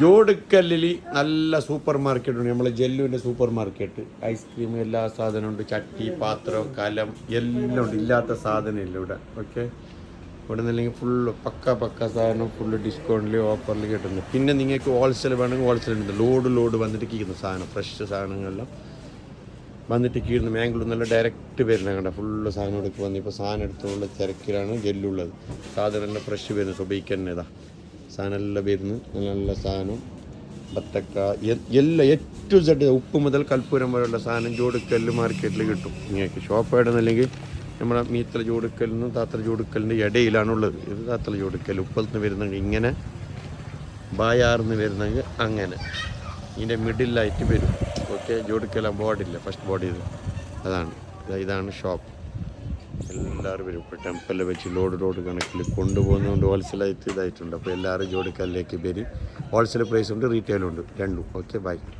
ജോഡിക്കല്ലിൽ നല്ല super market ഉണ്ട്. നമ്മളെ ജെല്ലുവിൻ്റെ സൂപ്പർ മാർക്കറ്റ്. ഐസ്ക്രീം എല്ലാ സാധനവും ഉണ്ട്. ചട്ടി, പാത്രം, കലം എല്ലാം ഉണ്ട്. ഇല്ലാത്ത സാധനമില്ല ഇവിടെ. ഓക്കെ, ഇവിടെ നിന്നില്ലെങ്കിൽ ഫുള്ള് പക്ക സാധനം ഫുള്ള് ഡിസ്കൗണ്ടിൽ ഓഫറിൽ കിട്ടുന്നു. പിന്നെ നിങ്ങൾക്ക് ഹോൾസെയിൽ വേണമെങ്കിൽ ഹോൾസെയിൽ ഉണ്ട്. ലോഡ് വന്നിട്ട് കീഴുന്നു സാധനം, ഫ്രഷ് സാധനങ്ങളെല്ലാം വന്നിട്ട് കീഴുന്നു. മാംഗ്ലൂർ നല്ല ഡയറക്റ്റ് വരുന്ന കണ്ട ഫുള്ള് സാധനം എടുക്കുക വന്ന്. ഇപ്പോൾ സാധനം എടുത്തുള്ള തിരക്കിലാണ് ജെല്ലുള്ളത്. സാധനം എല്ലാം ഫ്രഷ് വരുന്നു. സുബൈക്ക് ഇതാ സാധനം എല്ലാം വരുന്നു. നല്ല സാധനം ബത്തക്ക എല്ലാം ഏറ്റവും സെറ്റ് ഉപ്പ് മുതൽ കൽപ്പൂരം വരെയുള്ള സാധനം ജോഡിക്കല്ല് മാർക്കറ്റിൽ കിട്ടും. നിങ്ങൾക്ക് ഷോപ്പ് ആയിടുന്നില്ലെങ്കിൽ നമ്മുടെ മീത്തല ജോഡിക്കലിനും താത്തല ജോഡിക്കലിൻ്റെ ഇടയിലാണുള്ളത്. ഇത് താത്തല ജോഡിക്കൽ. ഉപ്പലത്ത് വരുന്നെങ്കിൽ ഇങ്ങനെ, ബായാറിന്ന് വരുന്നെങ്കിൽ അങ്ങനെ, ഇതിൻ്റെ മിഡിലായിട്ട് വരും. ഓക്കെ, ജോഡിക്കൽ ബോർഡില്ല, ഫസ്റ്റ് ബോർഡ് ഇത് അതാണ്. ഇതാണ് ഷോപ്പ്. എല്ലാവരും വരും. ഇപ്പോൾ ടെമ്പലിൽ വെച്ച് ലോഡ് കണക്കിൽ കൊണ്ടുപോകുന്നതുകൊണ്ട് ഹോൾസെയിലായിട്ട് ഇതായിട്ടുണ്ട്. അപ്പോൾ എല്ലാവരും ജോഡിക്കലിലേക്ക് വരും. ഹോൾസെയിൽ പ്രൈസ് ഉണ്ട്, റീറ്റെയിലുണ്ട്, രണ്ടും. Okay, by.